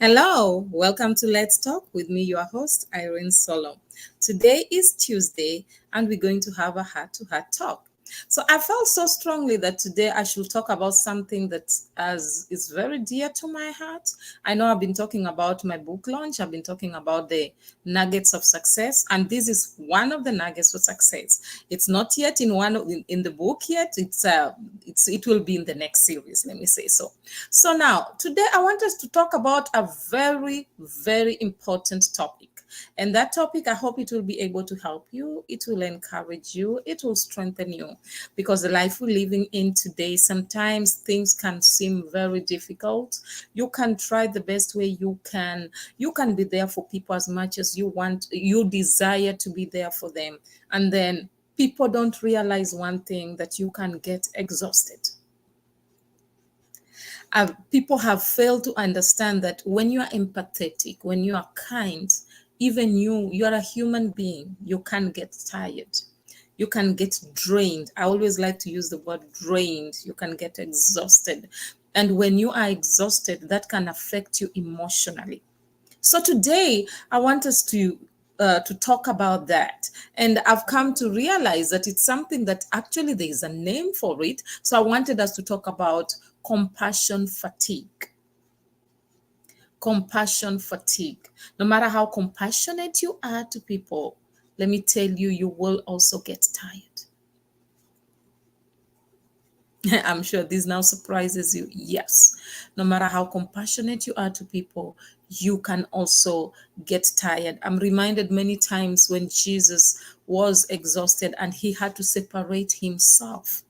Hello, welcome to Let's Talk with me, your host, Irene Solo. Today is Tuesday, and we're going to have a heart to heart talk. So, I felt so strongly that today I should talk about something that is very dear to my heart. I know I've been talking about my book launch, I've been talking about the nuggets of success, and this is one of the nuggets of success. It's not yet in the book yet. It will be in the next series. Let me say so. So now today I want us to talk about a very very important topic. And that topic, I hope it will be able to help you. It will encourage you. It will strengthen you. Because the life we're living in today, sometimes things can seem very difficult. You can try the best way you can. You can be there for people as much as you want. You desire to be there for them. And then people don't realize one thing, that you can get exhausted. People have failed to understand that when you are empathetic, when you are kind, even you are a human being, you can get tired. You can get drained. I always like to use the word drained. You can get exhausted. And when you are exhausted, that can affect you emotionally. So today, I want us to talk about that. And I've come to realize that it's something that actually there is a name for it. So I wanted us to talk about compassion fatigue. Compassion fatigue. No matter how compassionate you are to people, let me tell you, you will also get tired. I'm sure this now surprises you. Yes, no matter how compassionate you are to people, you can also get tired. I'm reminded many times when Jesus was exhausted and he had to separate himself.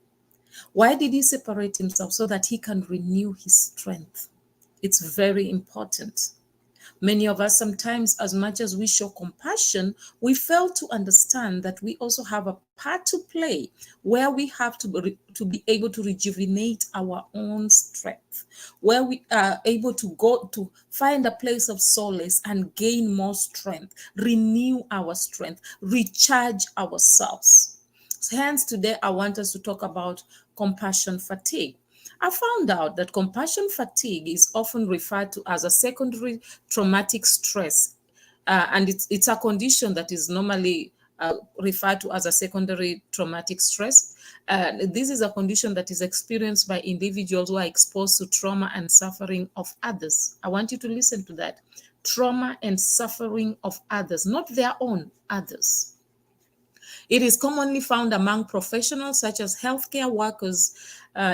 Why did he separate himself? So that he can renew his strength. It's very important. Many of us, sometimes, as much as we show compassion, we fail to understand that we also have a part to play, where we have to be able to rejuvenate our own strength, where we are able to go to find a place of solace and gain more strength, renew our strength, recharge ourselves. Hence, today I want us to talk about compassion fatigue. I found out that compassion fatigue is often referred to as a secondary traumatic stress, and it's a condition that is normally referred to as a secondary traumatic stress. This is a condition that is experienced by individuals who are exposed to trauma and suffering of others. I want you to listen to that. Trauma and suffering of others, not their own, others. It is commonly found among professionals such as healthcare workers,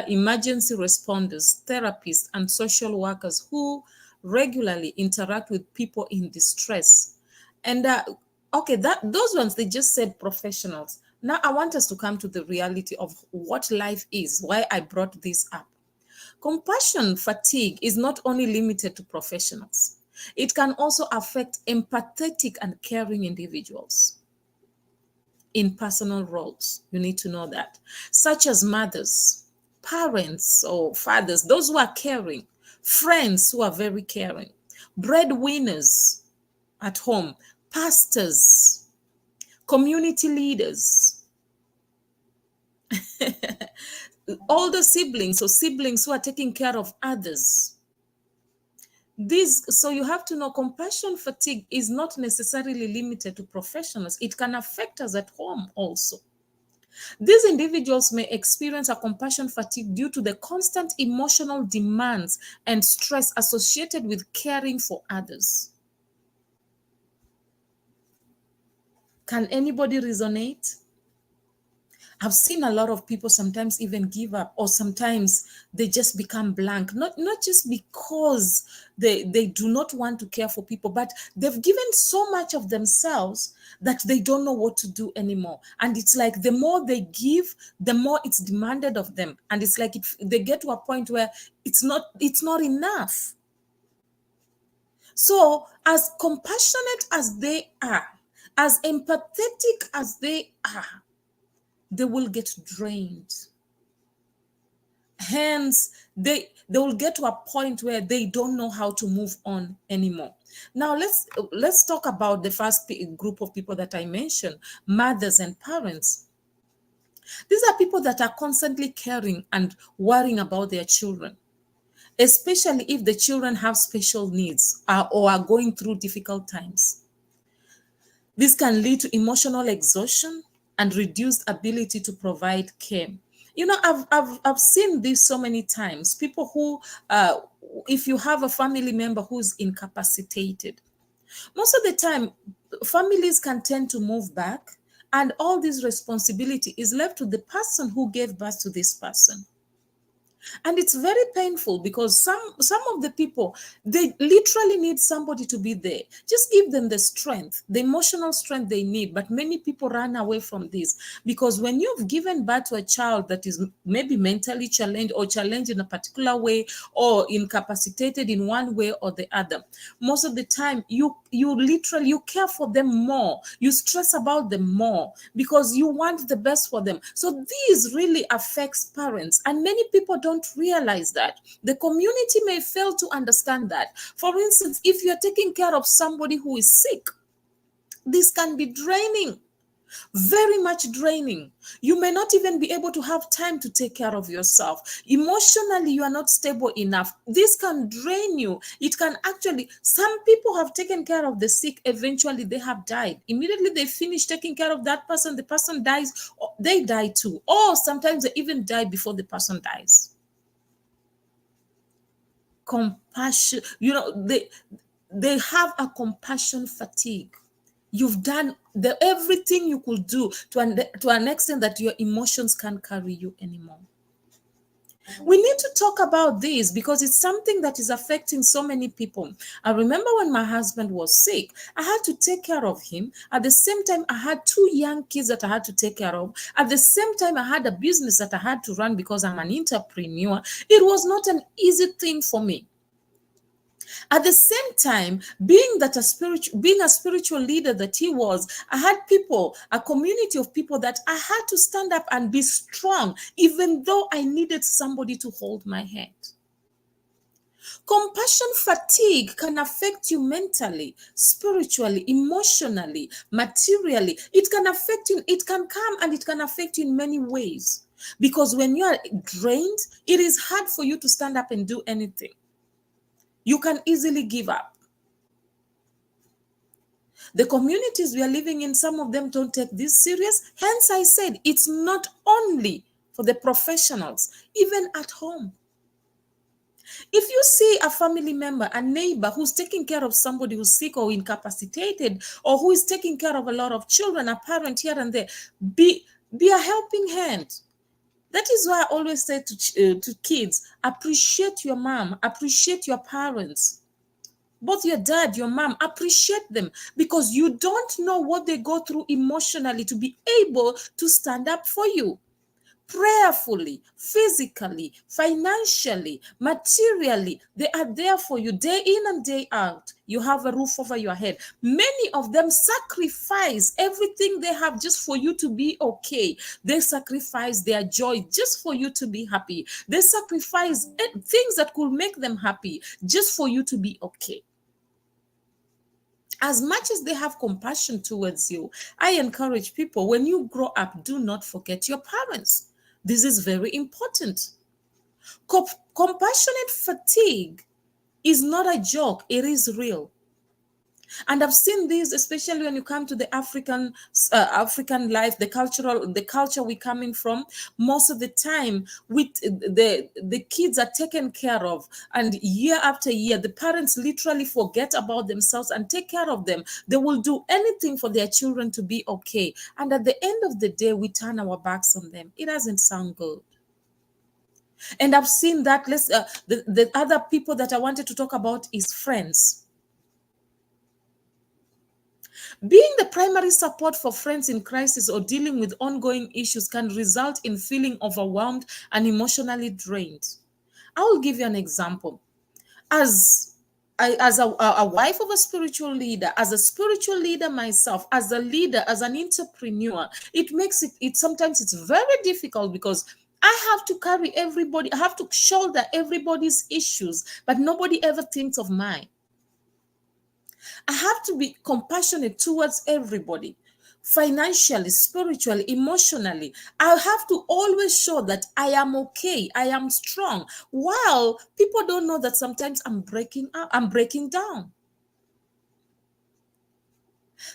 emergency responders, therapists, and social workers who regularly interact with people in distress. And okay, those ones, they just said professionals. Now I want us to come to the reality of what life is, why I brought this up. Compassion fatigue is not only limited to professionals. It can also affect empathetic and caring individuals in personal roles. You need to know that, such as mothers, parents, or fathers, those who are caring, friends who are very caring, breadwinners at home, pastors, community leaders, older siblings or siblings who are taking care of others. So you have to know, compassion fatigue is not necessarily limited to professionals. It can affect us at home also. These individuals may experience a compassion fatigue due to the constant emotional demands and stress associated with caring for others. Can anybody resonate? I've seen a lot of people sometimes even give up, or sometimes they just become blank, not just because they do not want to care for people, but they've given so much of themselves that they don't know what to do anymore. And it's like the more they give, the more it's demanded of them. And it's like they get to a point where it's not enough. So as compassionate as they are, as empathetic as they are, they will get drained. Hence, they will get to a point where they don't know how to move on anymore. Now, let's talk about the first group of people that I mentioned, mothers and parents. These are people that are constantly caring and worrying about their children. especially if the children have special needs or are going through difficult times. This can lead to emotional exhaustion and reduced ability to provide care. You know, I've seen this so many times. People who, if you have a family member who's incapacitated, most of the time, families can tend to move back, and all this responsibility is left to the person who gave birth to this person. And it's very painful because some of the people, they literally need somebody to be there. Just give them the strength, the emotional strength they need. But many people run away from this, because when you've given birth to a child that is maybe mentally challenged or challenged in a particular way or incapacitated in one way or the other, most of the time you literally, you care for them more, you stress about them more, because you want the best for them. So this really affects parents, and many people don't realize that. The community may fail to understand that. For instance, if you're taking care of somebody who is sick, this can be draining, very much draining. You may not even be able to have time to take care of yourself. Emotionally, you are not stable enough. This can drain you. It can actually, some people have taken care of the sick, eventually they have died. Immediately they finish taking care of that person, the person dies, they die too. Or sometimes they even die before the person dies. Compassion, you know, they have a compassion fatigue. You've done everything you could do to an extent that your emotions can't carry you anymore. We need to talk about this because it's something that is affecting so many people. I remember when my husband was sick, I had to take care of him. At the same time, I had two young kids that I had to take care of. At the same time, I had a business that I had to run because I'm an entrepreneur. It was not an easy thing for me. At the same time, being a spiritual leader that he was, I had people, a community of people that I had to stand up and be strong, even though I needed somebody to hold my hand. Compassion fatigue can affect you mentally, spiritually, emotionally, materially. It can affect you, it can come and it can affect you in many ways. Because when you are drained, it is hard for you to stand up and do anything. You can easily give up. The communities we are living in, some of them don't take this serious. Hence, I said it's not only for the professionals, even at home. If you see a family member, a neighbor who's taking care of somebody who's sick or incapacitated, or who is taking care of a lot of children, a parent here and there, be a helping hand. That is why I always say to kids, appreciate your mom, appreciate your parents. Both your dad, your mom, appreciate them, because you don't know what they go through emotionally to be able to stand up for you. Prayerfully, physically, financially, materially, they are there for you day in and day out. You have a roof over your head. Many of them sacrifice everything they have just for you to be okay. They sacrifice their joy just for you to be happy. They sacrifice things that could make them happy just for you to be okay. As much as they have compassion towards you, I encourage people, when you grow up, do not forget your parents. This is very important. Compassionate fatigue is not a joke, it is real. And I've seen this, especially when you come to the African life, the culture we're coming from. Most of the time, with the kids are taken care of, and year after year, the parents literally forget about themselves and take care of them. They will do anything for their children to be okay, and at the end of the day, we turn our backs on them. It doesn't sound good. And I've seen that. The other people that I wanted to talk about is friends. Being the primary support for friends in crisis or dealing with ongoing issues can result in feeling overwhelmed and emotionally drained. I will give you an example. As a wife of a spiritual leader, as a spiritual leader myself, as a leader, as an entrepreneur, it makes it sometimes it's very difficult, because I have to carry everybody, I have to shoulder everybody's issues, but nobody ever thinks of mine. I have to be compassionate towards everybody. financially, spiritually, emotionally. I have to always show that I am okay, I am strong. While people don't know that sometimes I'm breaking up, I'm breaking down.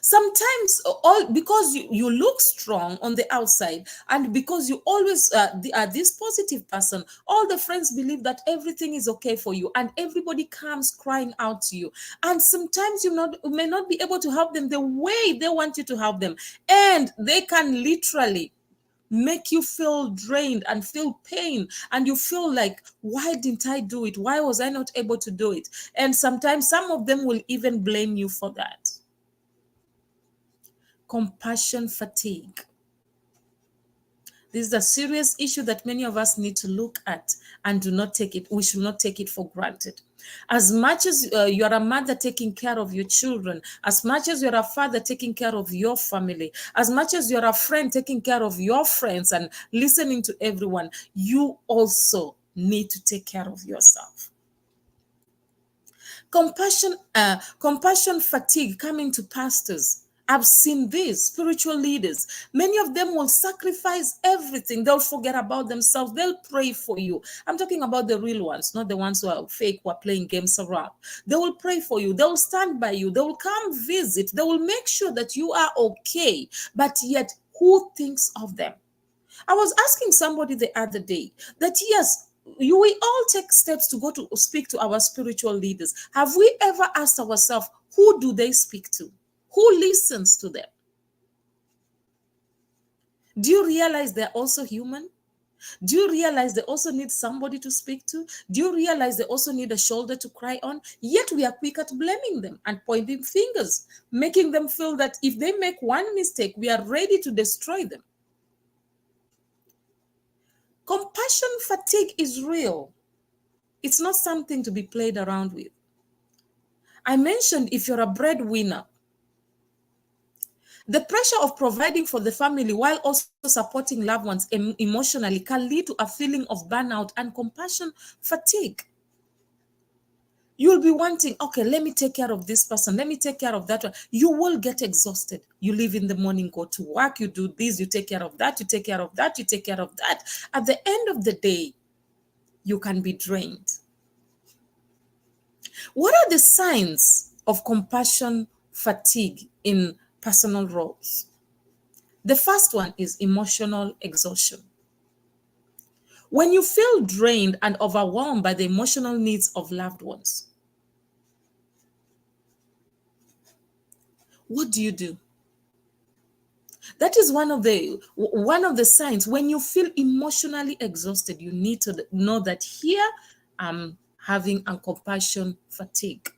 Sometimes all because you look strong on the outside, and because you always are this positive person, all the friends believe that everything is okay for you, and everybody comes crying out to you, and sometimes you may not be able to help them the way they want you to help them, and they can literally make you feel drained and feel pain, and you feel like, why didn't I do it? Why was I not able to do it? And sometimes some of them will even blame you for that. Compassion fatigue. This is a serious issue that many of us need to look at and do not take it. We should not take it for granted. As much as you're a mother taking care of your children, as much as you're a father taking care of your family, as much as you're a friend taking care of your friends and listening to everyone, you also need to take care of yourself. Compassion fatigue coming to pastors. I've seen these spiritual leaders. Many of them will sacrifice everything. They'll forget about themselves. They'll pray for you. I'm talking about the real ones, not the ones who are fake, who are playing games around. They will pray for you. They will stand by you. They will come visit. They will make sure that you are okay. But yet, who thinks of them? I was asking somebody the other day that yes, we all take steps to go to speak to our spiritual leaders. Have we ever asked ourselves, who do they speak to? Who listens to them? Do you realize they're also human? Do you realize they also need somebody to speak to? Do you realize they also need a shoulder to cry on? Yet we are quick at blaming them and pointing fingers, making them feel that if they make one mistake, we are ready to destroy them. Compassion fatigue is real. It's not something to be played around with. I mentioned if you're a breadwinner, the pressure of providing for the family while also supporting loved ones emotionally can lead to a feeling of burnout and compassion fatigue. You'll be wanting, okay, let me take care of this person. Let me take care of that one. You will get exhausted. You leave in the morning, go to work, you do this, you take care of that, you take care of that, you take care of that. At the end of the day, you can be drained. What are the signs of compassion fatigue in personal roles? The first one is emotional exhaustion. When you feel drained and overwhelmed by the emotional needs of loved ones, what do you do? That is one of the signs. When you feel emotionally exhausted, you need to know that here I'm having a compassion fatigue.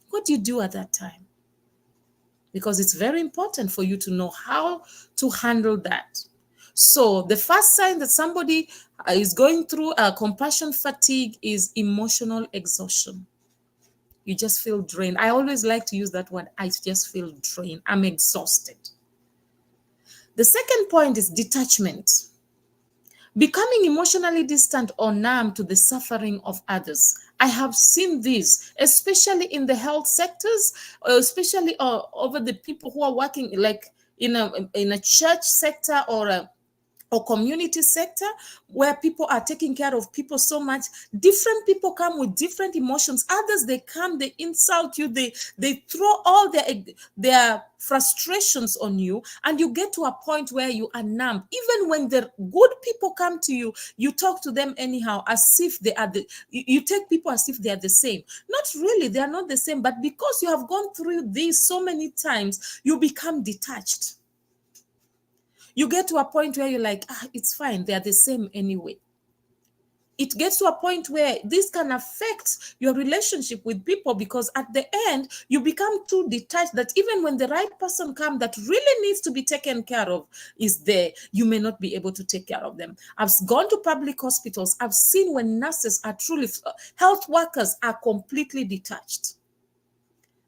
What do you do at that time? Because it's very important for you to know how to handle that. So the first sign that somebody is going through a compassion fatigue is emotional exhaustion. You just feel drained. I always like to use that word. I just feel drained. I'm exhausted. The second point is detachment. Becoming emotionally distant or numb to the suffering of others. I have seen this, especially in the health sectors, especially over the people who are working like in a church sector or community sector, where people are taking care of people so much. Different people come with different emotions. Others, they come, they insult you, they throw all their frustrations on you, and you get to a point where you are numb. Even when the good people come to you, you talk to them anyhow, as if they are you take people as if they are the same. Not really, they are not the same, but because you have gone through this so many times, you become detached. You get to a point where you're like, it's fine, they're the same anyway. It gets to a point where this can affect your relationship with people, because at the end, you become too detached that even when the right person comes that really needs to be taken care of is there, you may not be able to take care of them. I've gone to public hospitals. I've seen when nurses are truly, health workers are completely detached.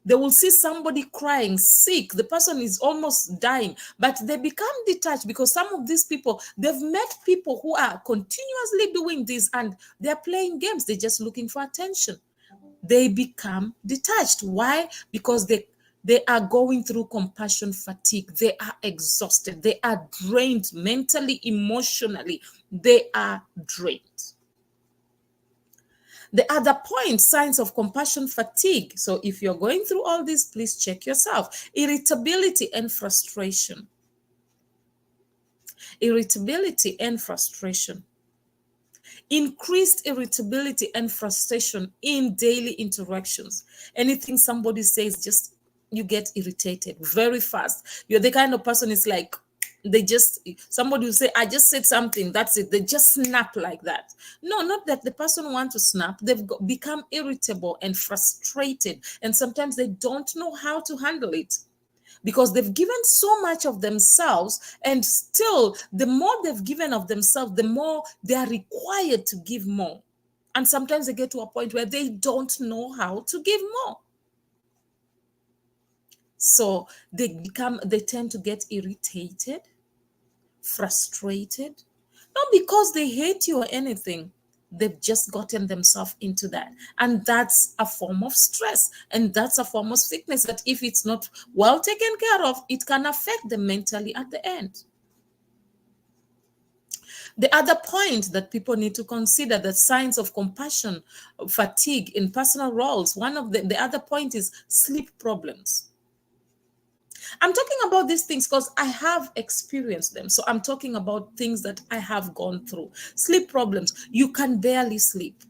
They will see somebody crying, sick, the person is almost dying, but they become detached because some of these people, they've met people who are continuously doing this and they're playing games. They're just looking for attention. They become detached. Why? Because They are going through compassion fatigue. They are exhausted. They are drained mentally, emotionally. They are drained. The other point, signs of compassion fatigue. So if you're going through all this, please check yourself. Irritability and frustration. Irritability and frustration. Increased irritability and frustration in daily interactions. Anything somebody says, just you get irritated very fast. You're the kind of person, it's like they just, somebody will say, I just said something, that's it. They just snap like that. No, not that the person wants to snap. They've become irritable and frustrated, and sometimes they don't know how to handle it, because they've given so much of themselves, and still the more they've given of themselves, the more they are required to give more. And sometimes they get to a point where they don't know how to give more. So they tend to get irritated, frustrated, not because they hate you or anything. They've just gotten themselves into that. And that's a form of stress. And that's a form of sickness that if it's not well taken care of, it can affect them mentally at the end. The other point that people need to consider, the signs of compassion fatigue in personal roles, one of the other point is sleep problems. I'm talking about these things because I have experienced them. So I'm talking about things that I have gone through. Sleep problems. You can barely sleep.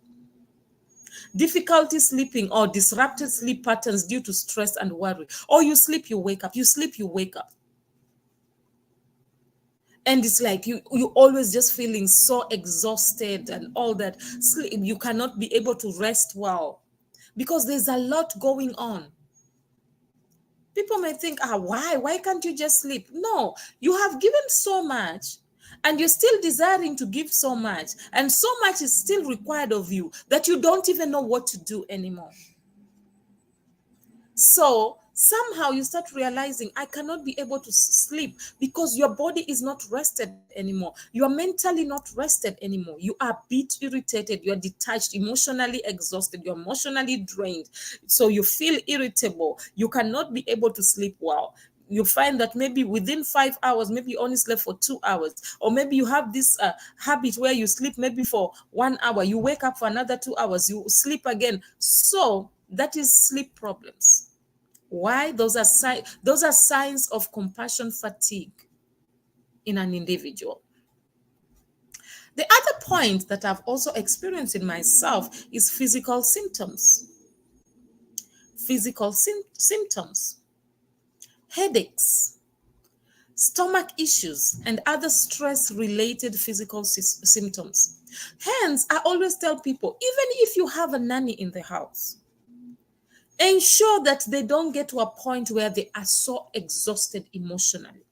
Difficulty sleeping or disrupted sleep patterns due to stress and worry. Or you sleep, you wake up. You sleep, you wake up. And it's like you always just feeling so exhausted and all that. Sleep, you cannot be able to rest well because there's a lot going on. People may think, why can't you just sleep? No, you have given so much and you're still desiring to give so much, and so much is still required of you that you don't even know what to do anymore. So somehow you start realizing, I cannot be able to sleep, because your body is not rested anymore. You are mentally not rested anymore. You are a bit irritated. You are detached, emotionally exhausted. You're emotionally drained. So you feel irritable. You cannot be able to sleep well. You find that maybe within 5 hours, maybe you only slept for 2 hours, or maybe you have this habit where you sleep maybe for 1 hour, you wake up for another 2 hours, you sleep again. So that is sleep problems. Why? Those are signs of compassion fatigue in an individual. The other point that I've also experienced in myself is physical symptoms. Physical symptoms, headaches, stomach issues, and other stress-related physical symptoms. Hence, I always tell people, even if you have a nanny in the house, ensure that they don't get to a point where they are so exhausted emotionally.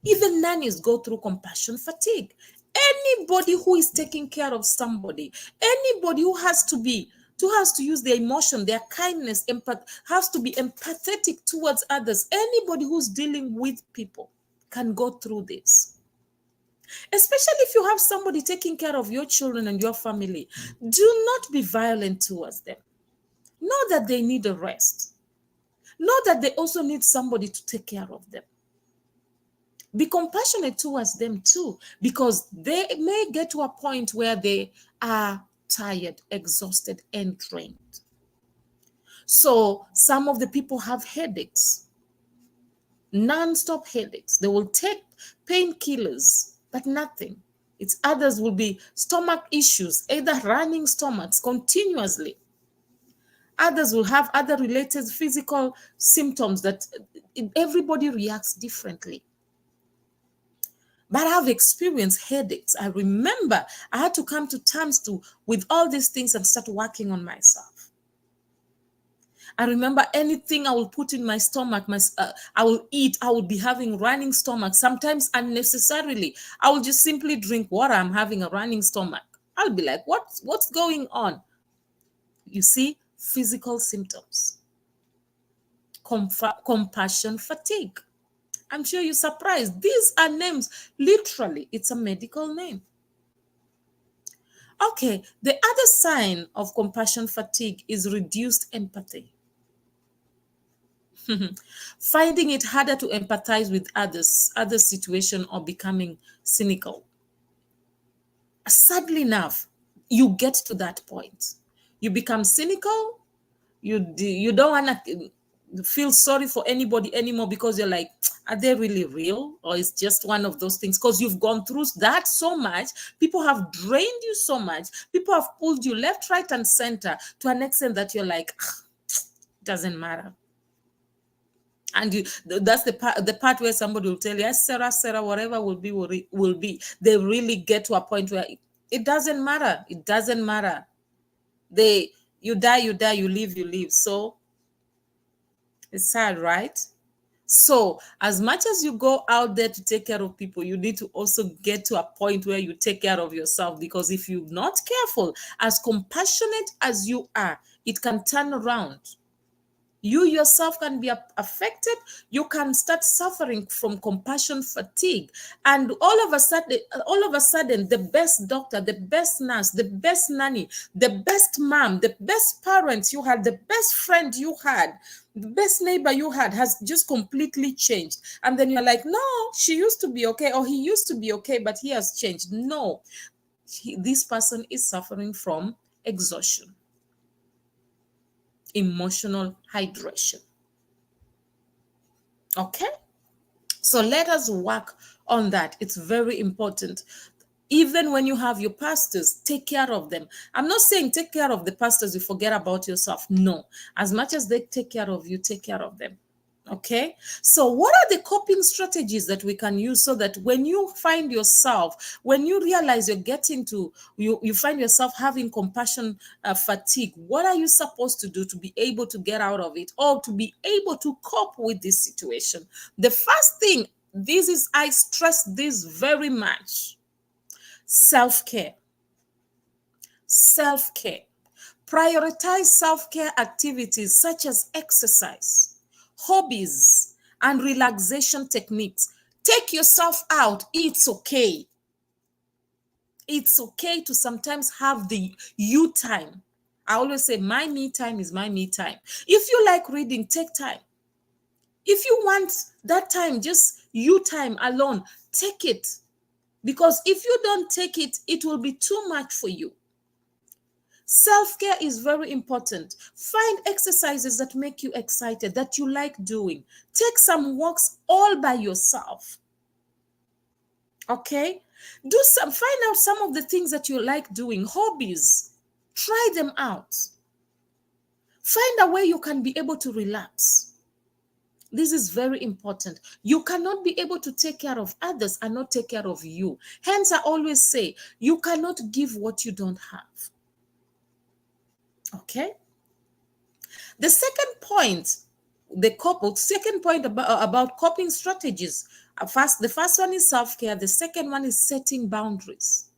Even nannies go through compassion fatigue. Anybody who is taking care of somebody, anybody who has to use their emotion, their kindness, has to be empathetic towards others. Anybody who's dealing with people can go through this. Especially if you have somebody taking care of your children and your family, do not be violent towards them. Know that they need a rest. Know that they also need somebody to take care of them. Be compassionate towards them too, because they may get to a point where they are tired, exhausted, and drained. So some of the people have headaches, non-stop headaches. They will take painkillers, but nothing. It's others will be stomach issues, either running stomachs continuously. Others will have other related physical symptoms that everybody reacts differently. But I've experienced headaches. I remember I had to come to terms with all these things and start working on myself. I remember anything I will put in my stomach, I will eat, I will be having running stomach, sometimes unnecessarily. I will just simply drink water. I'm having a running stomach. I'll be like, what's going on? You see, physical symptoms, compassion fatigue. I'm sure you're surprised. These are names. Literally, it's a medical name. Okay, the other sign of compassion fatigue is reduced empathy. Finding it harder to empathize with other situation, or becoming cynical. Sadly enough, you get to that point. You become cynical. You don't want to feel sorry for anybody anymore, because you're like, are they really real, or it's just one of those things? Because you've gone through that so much. People have drained you so much. People have pulled you left, right, and center to an extent that you're like, doesn't matter. And that's the part where somebody will tell you, yes, Sarah, whatever will be. They really get to a point where it doesn't matter. It doesn't matter. You die, you live. So it's sad, right? So as much as you go out there to take care of people, you need to also get to a point where you take care of yourself, because if you're not careful, as compassionate as you are, it can turn around. You yourself can be affected. You can start suffering from compassion fatigue, and all of a sudden, the best doctor, the best nurse, the best nanny, the best mom, the best parents you had, the best friend you had, the best neighbor you had has just completely changed. And then you're like, no, she used to be okay, or he used to be okay, but he has changed. No, this person is suffering from exhaustion, emotional hydration. Okay, so let us work on that. It's very important. Even when you have your pastors, take care of them. I'm not saying take care of the pastors, you forget about yourself. No, as much as they take care of you, take care of them. Okay, so what are the coping strategies that we can use, so that when you find yourself, when you realize you're getting to, you find yourself having compassion fatigue, what are you supposed to do to be able to get out of it, or to be able to cope with this situation? The first thing, I stress this very much: self-care. Self-care. Prioritize self-care activities such as exercise, hobbies, and relaxation techniques. Take yourself out. It's okay. It's okay to sometimes have the you time. I always say my me time is my me time. If you like reading, take time. If you want that time, just you time alone, take it. Because if you don't take it, it will be too much for you. Self-care is very important. Find exercises that make you excited, that you like doing. Take some walks all by yourself. Okay? Find out some of the things that you like doing, hobbies. Try them out. Find a way you can be able to relax. This is very important. You cannot be able to take care of others and not take care of you. Hence, I always say, you cannot give what you don't have. Okay? The second point, about coping strategies. The first one is self-care. The second one is setting boundaries.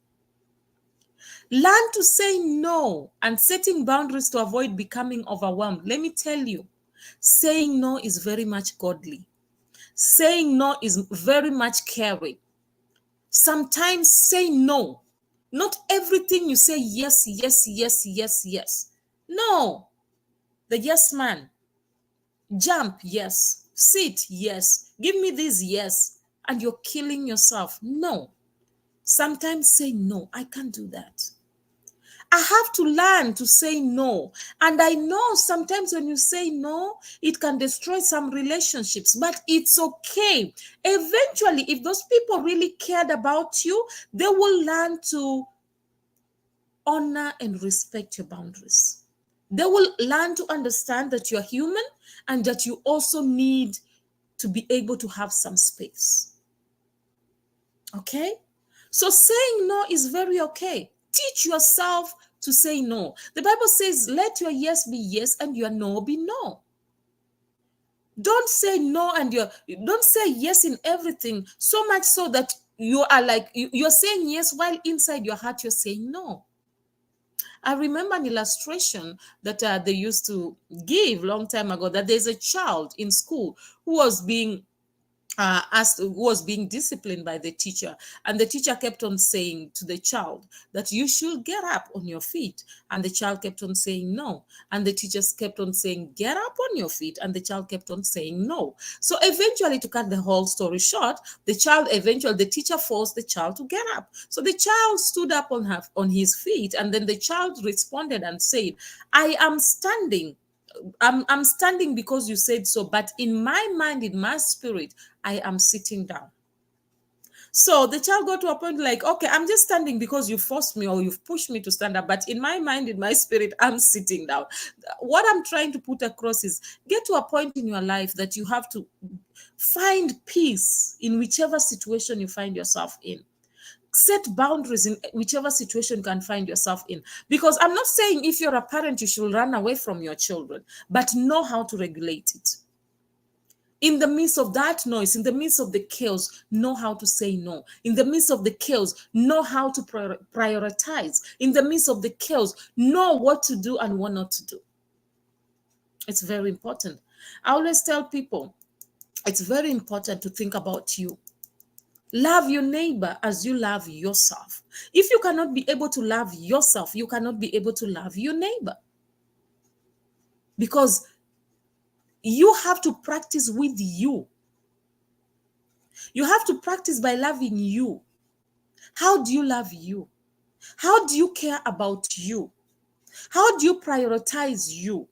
Learn to say no and setting boundaries to avoid becoming overwhelmed. Let me tell you, saying no is very much godly. Saying no is very much caring. Sometimes say no. Not everything you say yes, yes, yes, yes, yes. No. The yes man. Jump, yes. Sit, yes. Give me this, yes. And you're killing yourself. No. Sometimes say no. I can't do that. I have to learn to say no. And I know sometimes when you say no, it can destroy some relationships, but it's okay. Eventually, if those people really cared about you, they will learn to honor and respect your boundaries. They will learn to understand that you're human and that you also need to be able to have some space. Okay? So saying no is very okay. Teach yourself to say no. The Bible says, let your yes be yes and your no be no. Don't say no and don't say yes in everything, so much so that you are like, you're saying yes while inside your heart you're saying no. I remember an illustration that they used to give long time ago, that there's a child in school who was being asked, was being disciplined by the teacher, and the teacher kept on saying to the child that you should get up on your feet, and the child kept on saying no, and the teachers kept on saying get up on your feet, and the child kept on saying no. So eventually, to cut the whole story short, the teacher forced the child to get up. So the child stood up on his feet, and then the child responded and said, I am standing. I'm standing because you said so, but in my mind, in my spirit, I am sitting down. So the child got to a point like, okay, I'm just standing because you forced me or you've pushed me to stand up, but in my mind, in my spirit, I'm sitting down. What I'm trying to put across is get to a point in your life that you have to find peace in whichever situation you find yourself in. Set boundaries in whichever situation you can find yourself in. Because I'm not saying if you're a parent, you should run away from your children, but know how to regulate it. In the midst of that noise, in the midst of the chaos, know how to say no. In the midst of the chaos, know how to prioritize. In the midst of the chaos, know what to do and what not to do. It's very important. I always tell people, it's very important to think about you. Love your neighbor as you love yourself. If you cannot be able to love yourself, you cannot be able to love your neighbor. Because you have to practice with you. You have to practice by loving you. How do you love you? How do you care about you? How do you prioritize you?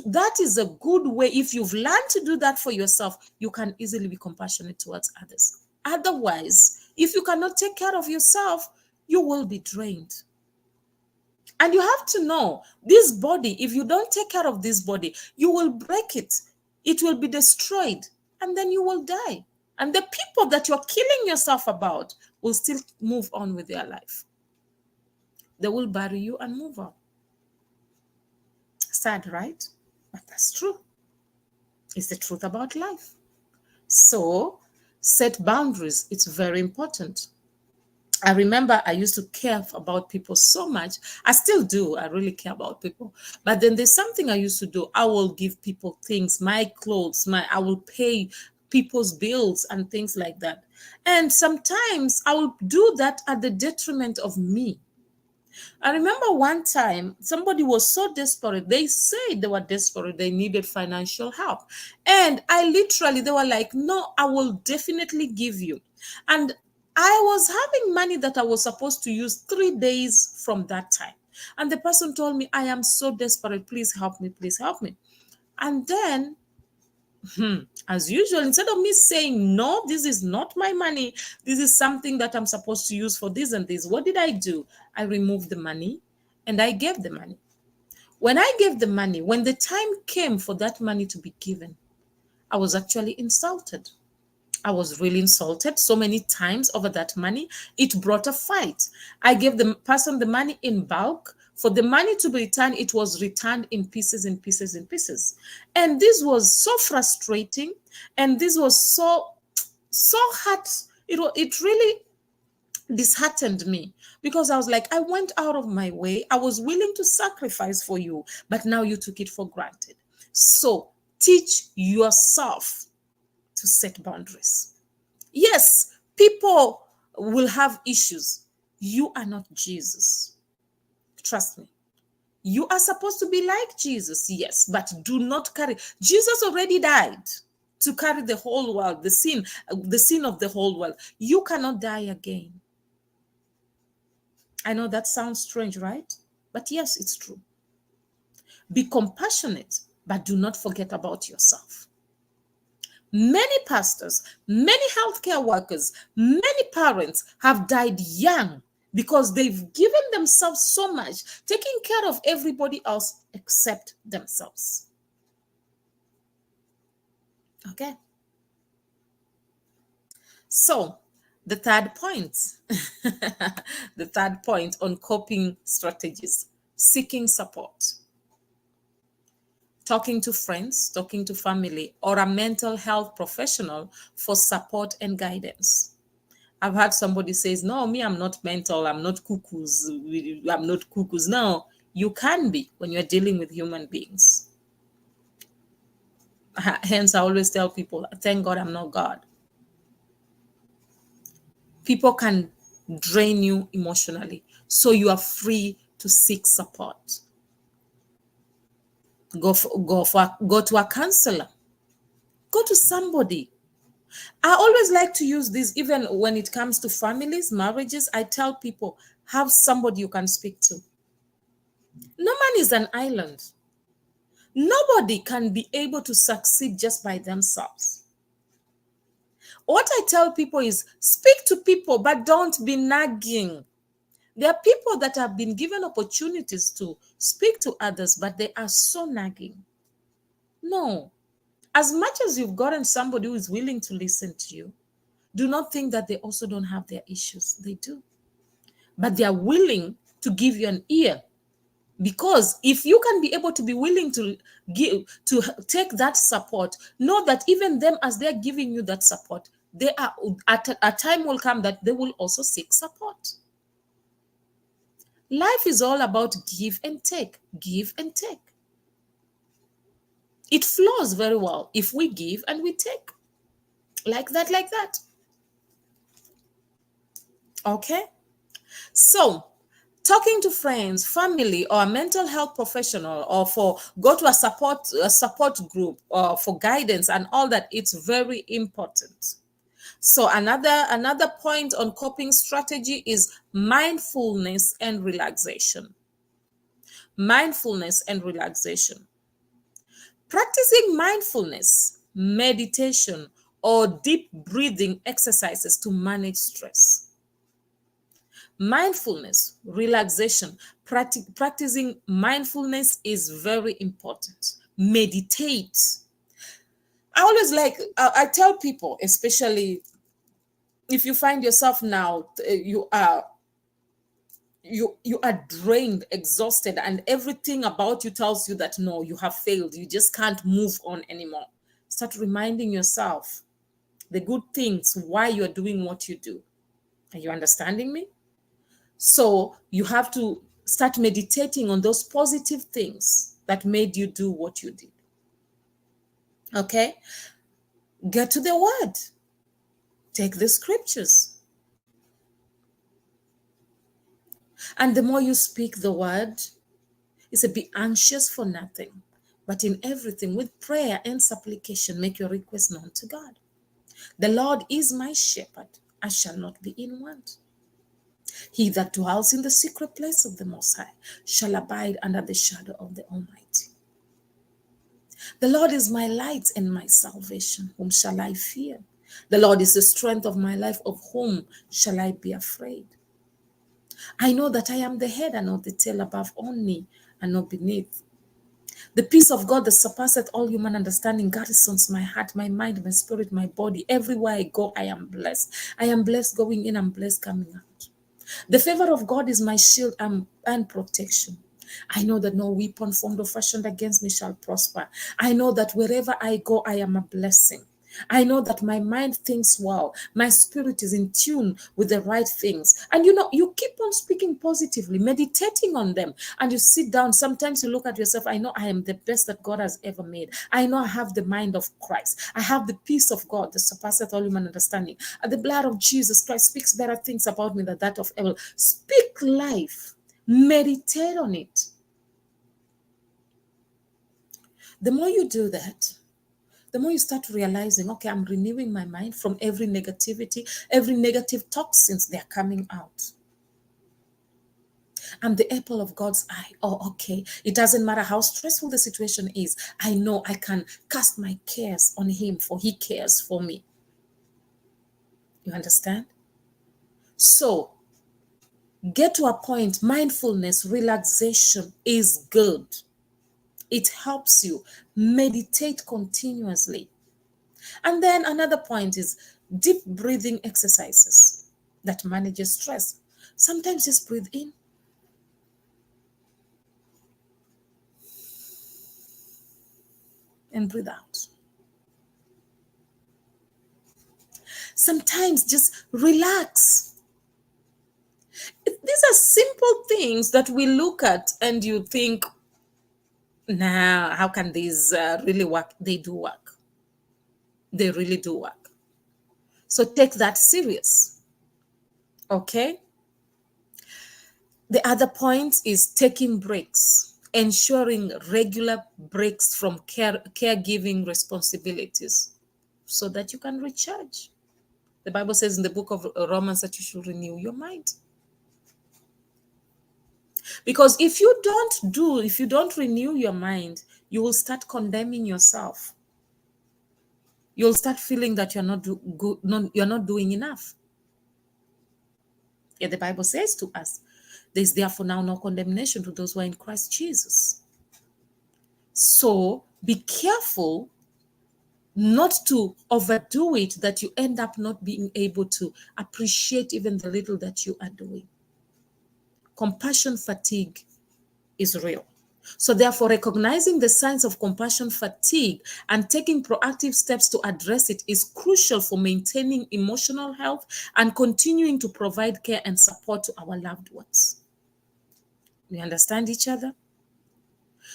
That is a good way. If you've learned to do that for yourself, you can easily be compassionate towards others. Otherwise, if you cannot take care of yourself, you will be drained. And you have to know this body, if you don't take care of this body, you will break it. It will be destroyed, and then you will die. And the people that you're killing yourself about will still move on with their life. They will bury you and move on. Sad, right? But that's true. It's the truth about life. So set boundaries. It's very important. I remember I used to care about people so much. I still do. I really care about people. But then there's something I used to do. I will give people things, my clothes, I will pay people's bills and things like that. And sometimes I will do that at the detriment of me. I remember one time somebody was so desperate. They said they were desperate. They needed financial help. And they were like, no, I will definitely give you. And I was having money that I was supposed to use 3 days from that time. And the person told me, I am so desperate. Please help me. Please help me. And then as usual, instead of me saying, no, this is not my money, this is something that I'm supposed to use for this and this, what did I do? I removed the money and I gave the money. When I gave the money, when the time came for that money to be given, I was actually insulted. I was really insulted so many times over that money. It brought a fight. I gave the person the money in bulk. For the money to be returned, it was returned in pieces, in pieces, in pieces. And this was so frustrating. And this was so hard. It really disheartened me, because I was like, I went out of my way. I was willing to sacrifice for you, but now you took it for granted. So teach yourself to set boundaries. Yes, people will have issues. You are not Jesus. Trust me. You are supposed to be like Jesus, yes, but do not carry. Jesus already died to carry the whole world, the sin of the whole world. You cannot die again. I know that sounds strange, right? But yes, it's true. Be compassionate, but do not forget about yourself. Many pastors, many healthcare workers, many parents have died young because they've given themselves so much, taking care of everybody else except themselves. Okay. So the third point, the third point on coping strategies, seeking support. Talking to friends, talking to family, or a mental health professional for support and guidance. I've heard somebody says, no, me, I'm not mental, I'm not cuckoos, I'm not cuckoos. No, you can be when you're dealing with human beings. Hence, I always tell people, thank God I'm not God. People can drain you emotionally, so you are free to seek support. Go to a counselor. Go to somebody. I always like to use this even when it comes to families, marriages. I tell people, have somebody you can speak to. No man is an island. Nobody can be able to succeed just by themselves. What I tell people is speak to people, but don't be nagging. There are people that have been given opportunities to speak to others, but they are so nagging. No. As much as you've gotten somebody who is willing to listen to you, do not think that they also don't have their issues. They do. But they are willing to give you an ear. Because if you can be able to be willing to take that support, know that even them, as they're giving you that support, they are at a time will come that they will also seek support. Life is all about give and take, give and take. It flows very well if we give and we take. Like that, like that. Okay? So, talking to friends, family, or a mental health professional, or go to a support group for guidance and all that, it's very important. So another point on coping strategy is mindfulness and relaxation. Mindfulness and relaxation. Practicing mindfulness, meditation, or deep breathing exercises to manage stress. Mindfulness, relaxation, practicing mindfulness is very important. Meditate. I tell people, especially if you find yourself now, you are drained, exhausted, and everything about you tells you that no, you have failed. You just can't move on anymore. Start reminding yourself the good things, why you're doing what you do. Are you understanding me? So you have to start meditating on those positive things that made you do what you did. Okay? Get to the word. Take the scriptures. And the more you speak the word, it's to be anxious for nothing, but in everything with prayer and supplication, make your request known to God. The Lord is my shepherd, I shall not be in want. He that dwells in the secret place of the Most High shall abide under the shadow of the Almighty. The Lord is my light and my salvation. Whom shall I fear? The Lord is the strength of my life. Of whom shall I be afraid? I know that I am the head and not the tail, above only and not beneath. The peace of God that surpasseth all human understanding garrisons my heart, my mind, my spirit, my body. Everywhere I go, I am blessed. I am blessed going in, I'm blessed coming out. The favor of God is my shield and protection. I know that no weapon formed or fashioned against me shall prosper. I know that wherever I go, I am a blessing. I know that my mind thinks well. My spirit is in tune with the right things. And you keep on speaking positively, meditating on them. And you sit down. Sometimes you look at yourself. I know I am the best that God has ever made. I know I have the mind of Christ. I have the peace of God that surpasseth all human understanding. And the blood of Jesus Christ speaks better things about me than that of Abel. Speak life. Meditate on it. The more you do that, the more you start realizing, okay, I'm renewing my mind from every negativity, every negative toxins, they're coming out. I'm the apple of God's eye. Oh, okay. It doesn't matter how stressful the situation is. I know I can cast my cares on him, for he cares for me. You understand? So get to a point, mindfulness, relaxation is good. It helps you meditate continuously. And then another point is deep breathing exercises that manages stress. Sometimes just breathe in. And breathe out. Sometimes just relax. These are simple things that we look at and you think, nah, how can these really work? They do work. They really do work. So take that serious. Okay? The other point is taking breaks, ensuring regular breaks from caregiving responsibilities so that you can recharge. The Bible says in the book of Romans that you should renew your mind. Because if you don't renew your mind, you will start condemning yourself. You'll start feeling that you're not doing enough. Yet the Bible says to us, there's therefore now no condemnation to those who are in Christ Jesus. So be careful not to overdo it, that you end up not being able to appreciate even the little that you are doing. Compassion fatigue is real. So therefore, recognizing the signs of compassion fatigue and taking proactive steps to address it is crucial for maintaining emotional health and continuing to provide care and support to our loved ones. We understand each other?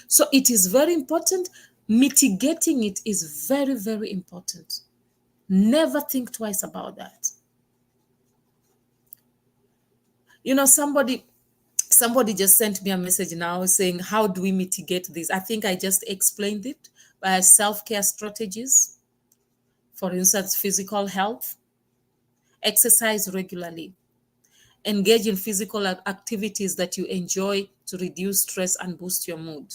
So it is very important. Mitigating it is very, very important. Never think twice about that. You know, somebody just sent me a message now saying, how do we mitigate this? I think I just explained it by self-care strategies. For instance, physical health, exercise regularly, engage in physical activities that you enjoy to reduce stress and boost your mood.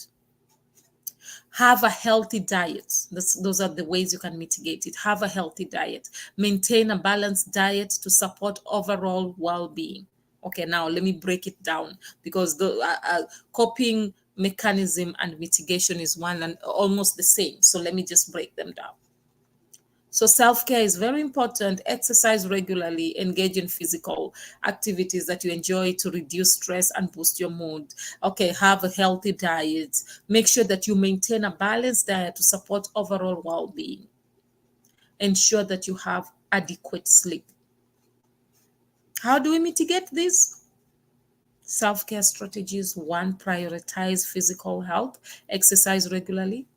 Have a healthy diet. Those are the ways you can mitigate it. Have a healthy diet. Maintain a balanced diet to support overall well-being. Okay, now let me break it down, because the coping mechanism and mitigation is one and almost the same. So let me just break them down. So self-care is very important. Exercise regularly, engage in physical activities that you enjoy to reduce stress and boost your mood. Okay, have a healthy diet. Make sure that you maintain a balanced diet to support overall well-being. Ensure that you have adequate sleep. How do we mitigate this? Self-care strategies. 1, prioritize physical health, exercise regularly,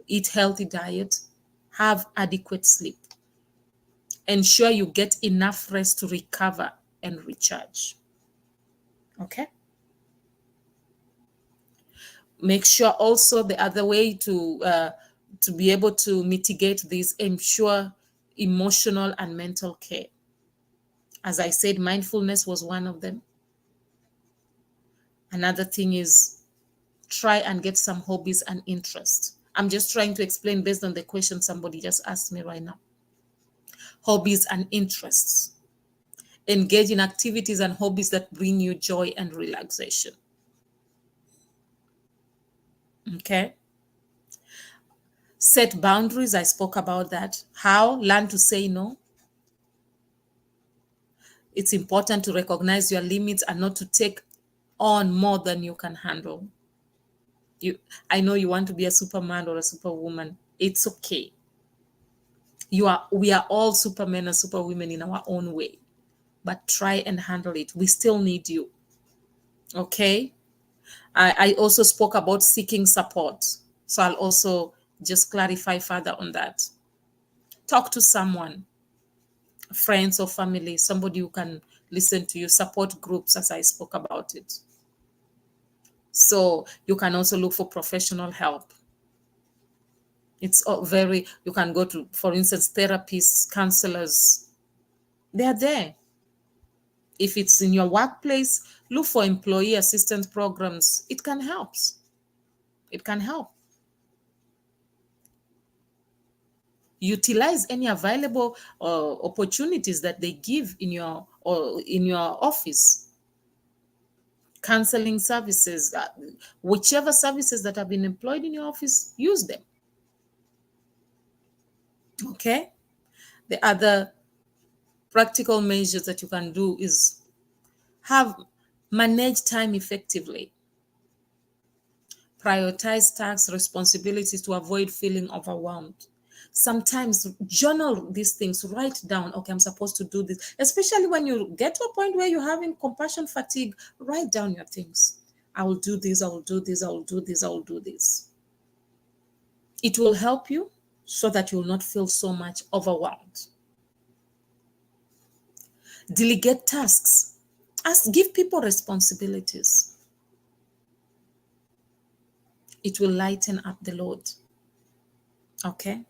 eat healthy diet, have adequate sleep. Ensure you get enough rest to recover and recharge. Okay? Make sure also the other way to be able to mitigate this, ensure emotional and mental care. As I said, mindfulness was one of them. Another thing is try and get some hobbies and interests. I'm just trying to explain based on the question somebody just asked me right now. Hobbies and interests. Engage in activities and hobbies that bring you joy and relaxation. Okay? Set boundaries. I spoke about that. How? Learn to say no. It's important to recognize your limits and not to take on more than you can handle. I know you want to be a superman or a superwoman. It's okay. We are all supermen and superwomen in our own way, but try and handle it. We still need you. Okay? I also spoke about seeking support. So I'll also just clarify further on that. Talk to someone, friends or family, somebody who can listen to you. Support groups, as I spoke about it. So you can also look for professional help. It's you can go to, for instance, therapists, counselors. They are there. If it's in your workplace, look for employee assistance programs. It can help. It can help. Utilize any available opportunities that they give in your office. Counseling services, whichever services that have been employed in your office, use them. Okay? The other practical measures that you can do is manage time effectively. Prioritize tasks, responsibilities to avoid feeling overwhelmed. Sometimes journal these things, write down, okay, I'm supposed to do this. Especially when you get to a point where you're having compassion fatigue, write down your things. I will do this, I will do this, I will do this, I will do this. It will help you so that you will not feel so much overwhelmed. Delegate tasks. Give people responsibilities. It will lighten up the load. Okay?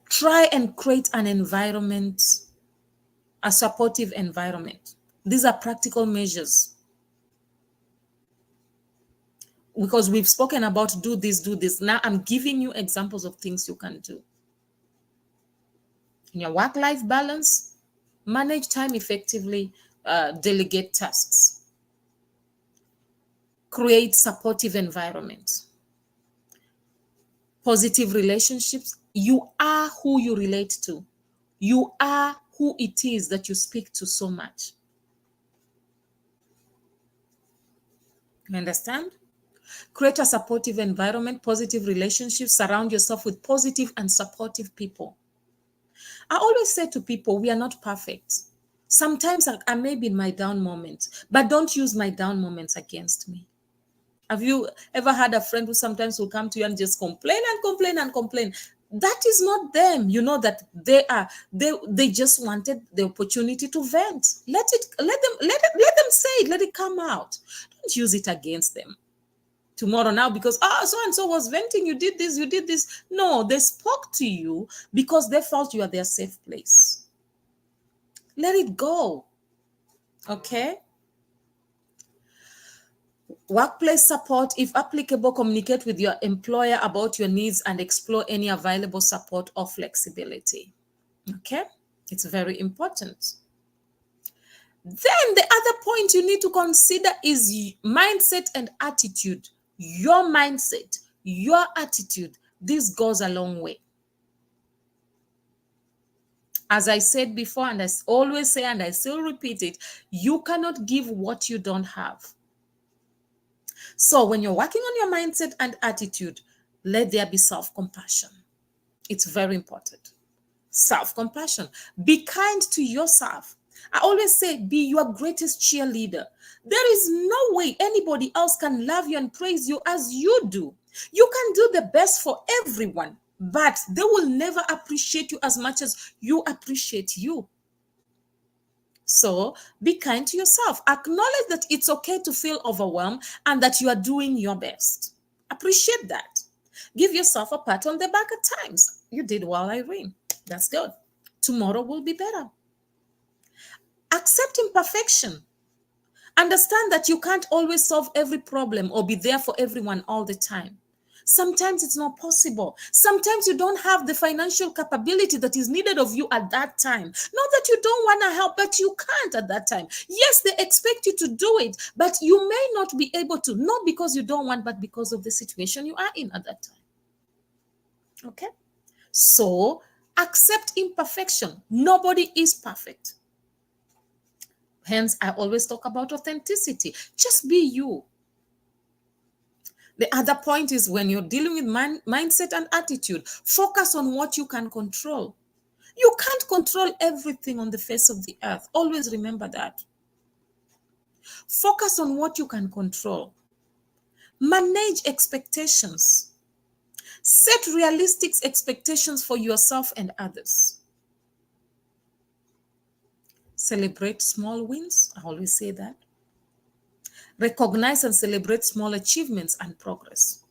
Try and create an environment, a supportive environment. These are practical measures. Because we've spoken about do this, do this. Now I'm giving you examples of things you can do. In your work-life balance, manage time effectively, delegate tasks, create supportive environment, positive relationships. You are who you relate to. You are who it is that you speak to so much. You understand? Create a supportive environment, positive relationships, surround yourself with positive and supportive people. I always say to people, we are not perfect. Sometimes I may be in my down moments, but don't use my down moments against me. Have you ever had a friend who sometimes will come to you and just complain and complain and complain? That is not them. You know that they just wanted the opportunity to vent. Let them say it, let it come out. Don't use it against them tomorrow now because so and so was venting, you did this. No, they spoke to you because they felt you are their safe place. Let it go. Okay? Workplace support. If applicable, communicate with your employer about your needs and explore any available support or flexibility. Okay? It's very important. Then the other point you need to consider is mindset and attitude. Your mindset, your attitude, this goes a long way. As I said before, and I always say, and I still repeat it, you cannot give what you don't have. So when you're working on your mindset and attitude, let there be self-compassion. It's very important. Self-compassion. Be kind to yourself. I always say, be your greatest cheerleader. There is no way anybody else can love you and praise you as you do. You can do the best for everyone, but they will never appreciate you as much as you appreciate you. So be kind to yourself. Acknowledge that it's okay to feel overwhelmed and that you are doing your best. Appreciate that. Give yourself a pat on the back at times. You did well, Irene. That's good. Tomorrow will be better. Accept imperfection. Understand that you can't always solve every problem or be there for everyone all the time. Sometimes it's not possible. Sometimes you don't have the financial capability that is needed of you at that time. Not that you don't want to help, but you can't at that time. Yes, they expect you to do it, but you may not be able to, not because you don't want, but because of the situation you are in at that time. Okay? So accept imperfection. Nobody is perfect. Hence, I always talk about authenticity. Just be you. The other point is when you're dealing with mindset and attitude, focus on what you can control. You can't control everything on the face of the earth. Always remember that. Focus on what you can control. Manage expectations. Set realistic expectations for yourself and others. Celebrate small wins. I always say that. Recognize and celebrate small achievements and progress.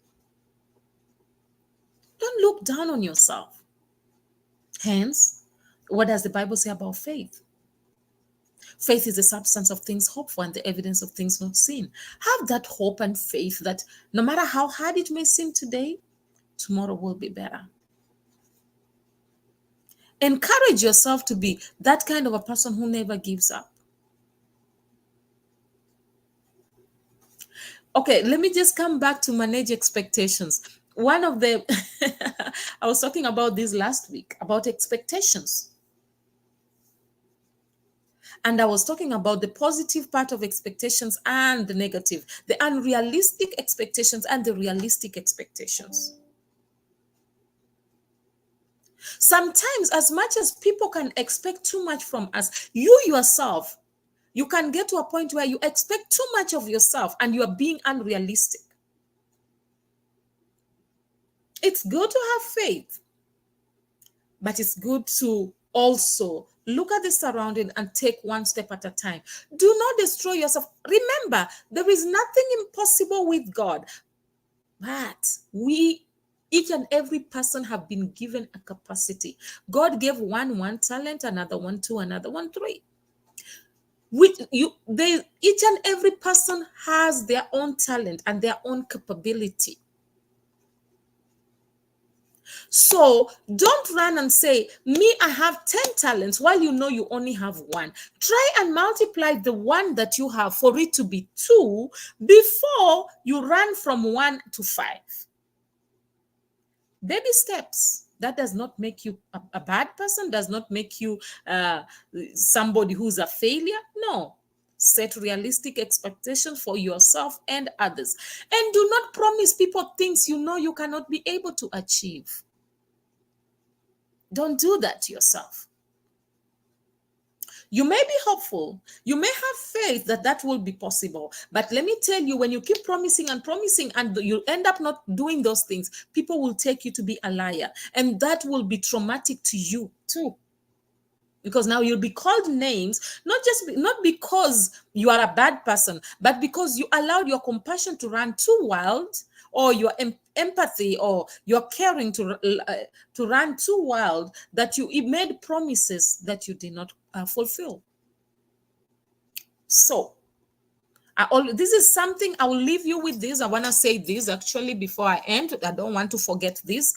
Don't look down on yourself. Hence, what does the Bible say about faith? Faith is the substance of things hoped for and the evidence of things not seen. Have that hope and faith that no matter how hard it may seem today, tomorrow will be better. Encourage yourself to be that kind of a person who never gives up. Okay, let me just come back to manage expectations. One of the, I was talking about this last week, about expectations. And I was talking about the positive part of expectations and the negative, the unrealistic expectations and the realistic expectations. Sometimes, as much as people can expect too much from us, you yourself, you can get to a point where you expect too much of yourself and you are being unrealistic. It's good to have faith. but it's good to also look at the surrounding and take one step at a time. Do not destroy yourself. Remember, there is nothing impossible with God, but each and every person have been given a capacity. God gave one talent, another one two, another one three. Each and every person has their own talent and their own capability. So don't run and say, me, I have 10 talents, while you know you only have one. Try and multiply the one that you have for it to be 2 before you run from 1 to 5. Baby steps. That does not make you a bad person, does not make you somebody who's a failure. No. Set realistic expectations for yourself and others. And do not promise people things you know you cannot be able to achieve. Don't do that to yourself. You may be hopeful. You may have faith that that will be possible. But let me tell you, when you keep promising and promising and you end up not doing those things, people will take you to be a liar. And that will be traumatic to you too. Because now you'll be called names, not because you are a bad person, but because you allowed your compassion to run too wild, or your empathy or your caring to run too wild, that you made promises that you did not fulfill. So this is something I will leave you with. This I want to say this actually before I end. I don't want to forget this.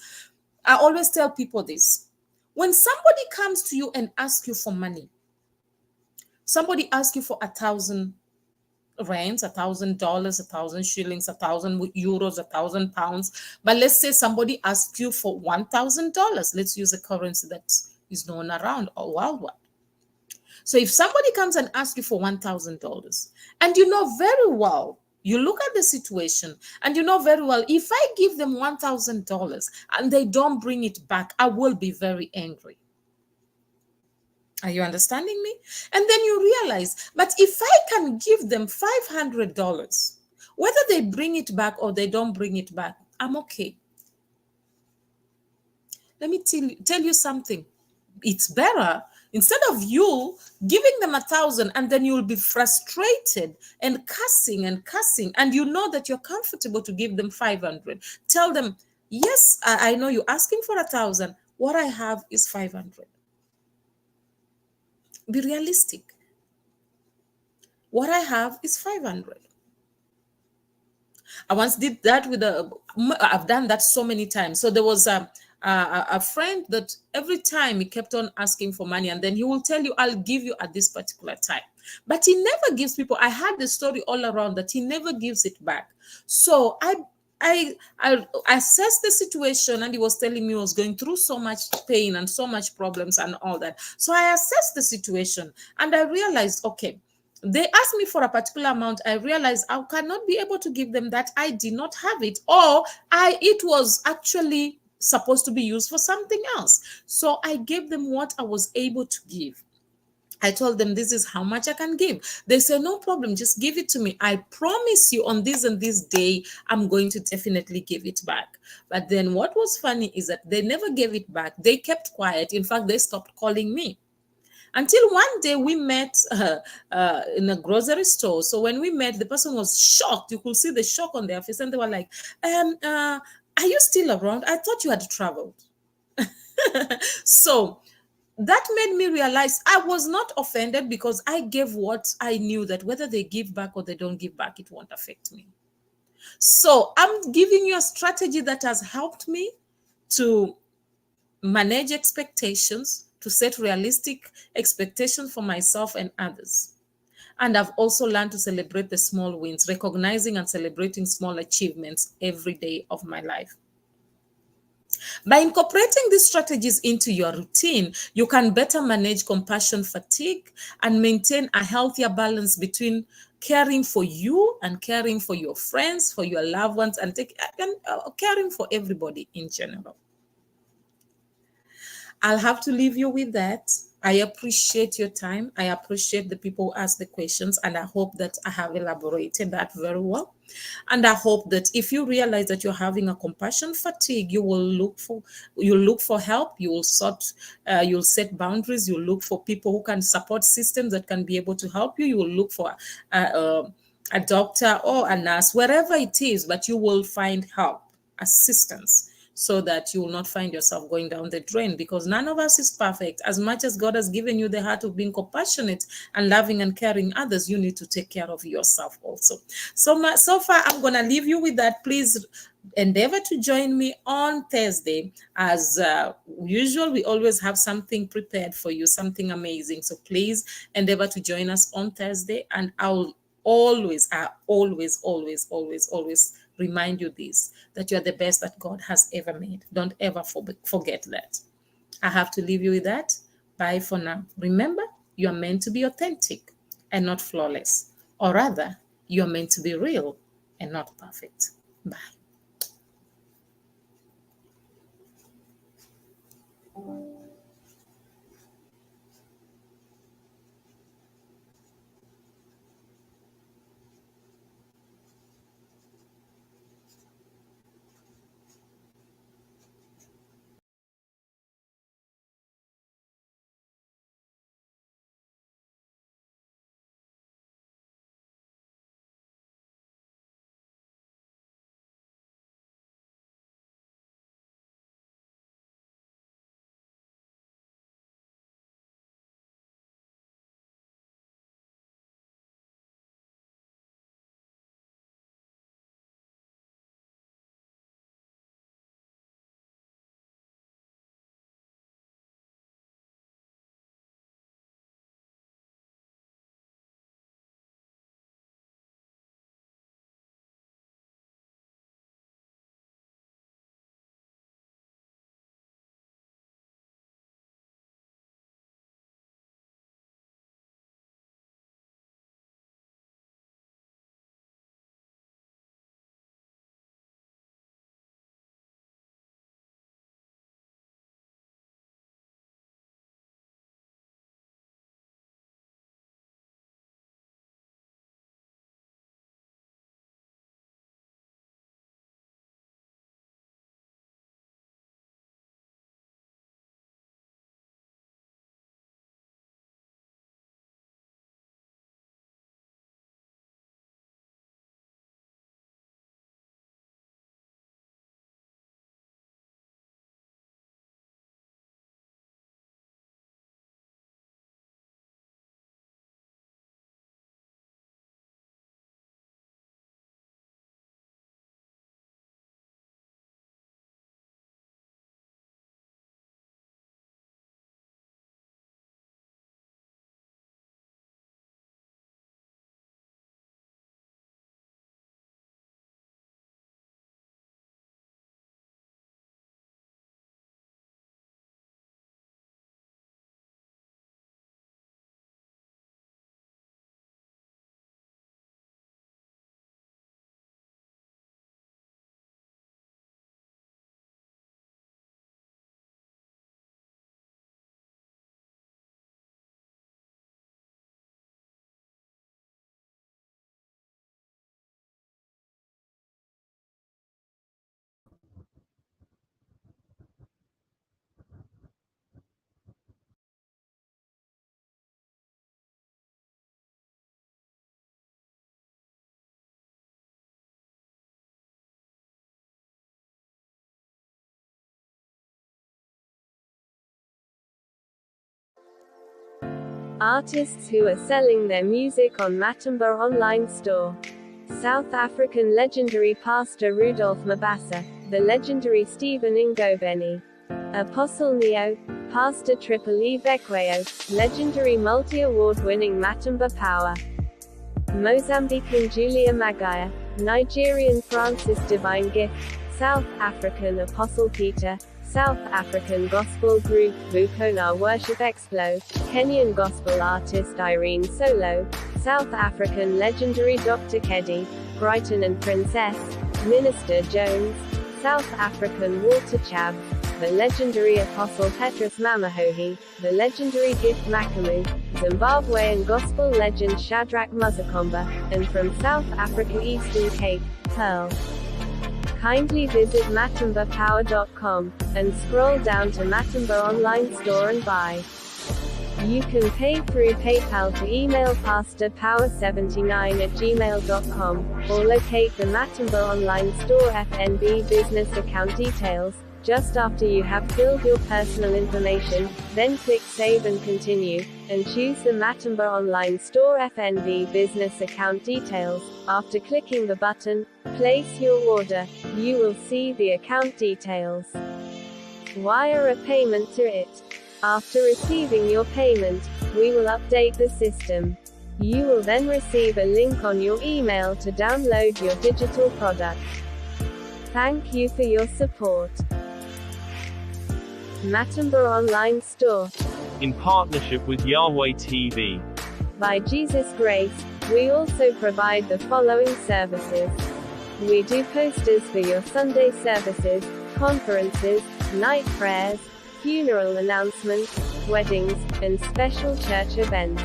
I always tell people this. When somebody comes to you and asks you for money, somebody asks you for 1,000 rands, $1,000, 1,000 shillings, 1,000 euros, 1,000 pounds. But let's say somebody asks you for $1,000. Let's use a currency that is known around or worldwide. So if somebody comes and asks you for $1,000, and you know very well, you look at the situation and you know very well, if I give them $1,000 and they don't bring it back, I will be very angry. Are you understanding me? And then you realize, but if I can give them $500, whether they bring it back or they don't bring it back, I'm okay. Let me tell you something. It's better, instead of you giving them 1,000 and then you'll be frustrated and cussing, and you know that you're comfortable to give them 500. Tell them, yes, I know you're asking for 1,000. What I have is 500. Be realistic. What I have is 500. I once did that I've done that so many times. So there was a friend that every time he kept on asking for money, and then he will tell you, I'll give you at this particular time. But he never gives people. I had the story all around that he never gives it back. So I assessed the situation, and he was telling me he was going through so much pain and so much problems and all that. So I assessed the situation and I realized, okay, they asked me for a particular amount. I realized I cannot be able to give them that. I did not have it, or it was actually supposed to be used for something else. So I gave them what I was able to give. I told them, this is how much I can give. They said, no problem, just give it to me. I promise you on this and this day, I'm going to definitely give it back. But then what was funny is that they never gave it back. They kept quiet. In fact, they stopped calling me. Until one day we met in a grocery store. So when we met, the person was shocked. You could see the shock on their face. And they were like, are you still around? I thought you had traveled. So that made me realize I was not offended, because I gave what I knew that whether they give back or they don't give back, it won't affect me. So I'm giving you a strategy that has helped me to manage expectations, to set realistic expectations for myself and others. And I've also learned to celebrate the small wins, recognizing and celebrating small achievements every day of my life. By incorporating these strategies into your routine, you can better manage compassion fatigue and maintain a healthier balance between caring for you and caring for your friends, for your loved ones, and caring for everybody in general. I'll have to leave you with that. I appreciate your time. I appreciate the people who ask the questions, and I hope that I have elaborated that very well. And I hope that if you realize that you're having a compassion fatigue, you'll look for help. You'll set boundaries. You'll look for people who can support systems that can be able to help you. You will look for a doctor or a nurse, wherever it is, but you will find help, assistance, so that you will not find yourself going down the drain, because none of us is perfect. As much as God has given you the heart of being compassionate and loving and caring others, you need to take care of yourself also. So far, I'm going to leave you with that. Please endeavor to join me on Thursday. As usual, we always have something prepared for you, something amazing. So please endeavor to join us on Thursday, and I always remind you this, that you're the best that God has ever made. Don't ever forget that. I have to leave you with that. Bye for now. Remember, you are meant to be authentic and not flawless, or rather, you are meant to be real and not perfect. Bye. Artists who are selling their music on Matumba online store. South African legendary pastor Rudolph Mabasa, the legendary Stephen Ngobeni, Apostle Neo, Pastor Triple E Vekweyo, legendary multi-award-winning Matumba Power, Mozambican Julia Magaya, Nigerian Francis Divine Gift, South African Apostle Peter, South African gospel group Bukona Worship Explo, Kenyan gospel artist Irene Solo, South African legendary Dr. Keddy, Brighton and Princess, Minister Jones, South African Walter Chab, the legendary Apostle Petrus Mamahohi, the legendary Gift Makamu, Zimbabwean gospel legend Shadrach Muzakomba, and from South Africa Eastern Cape, Pearl. Kindly visit matumbapower.com, and scroll down to Matumba Online Store and buy. You can pay through PayPal to email pastorpower79@gmail.com, or locate the Matumba Online Store FNB business account details, just after you have filled your personal information, then click Save and Continue, and choose the Matumba Online Store FNB business account details. After clicking the button, Place Your Order, you will see the account details. Wire a payment to it. After receiving your payment, we will update the system. You will then receive a link on your email to download your digital product. Thank you for your support. Matumba Online Store. In partnership with Yahweh TV. By Jesus' grace, we also provide the following services. We do posters for your Sunday services, conferences, night prayers, funeral announcements, weddings, and special church events.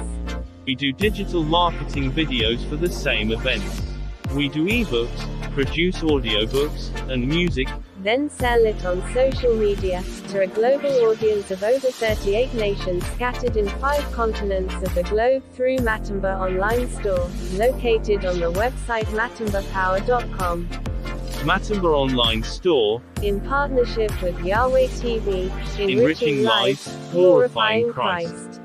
We do digital marketing videos for the same events. We do ebooks, produce audiobooks, and music, then sell it on social media, to a global audience of over 38 nations scattered in 5 continents of the globe through Matumba Online Store, located on the website matumbapower.com. Matumba Online Store, in partnership with Yahweh TV, enriching lives, glorifying Christ.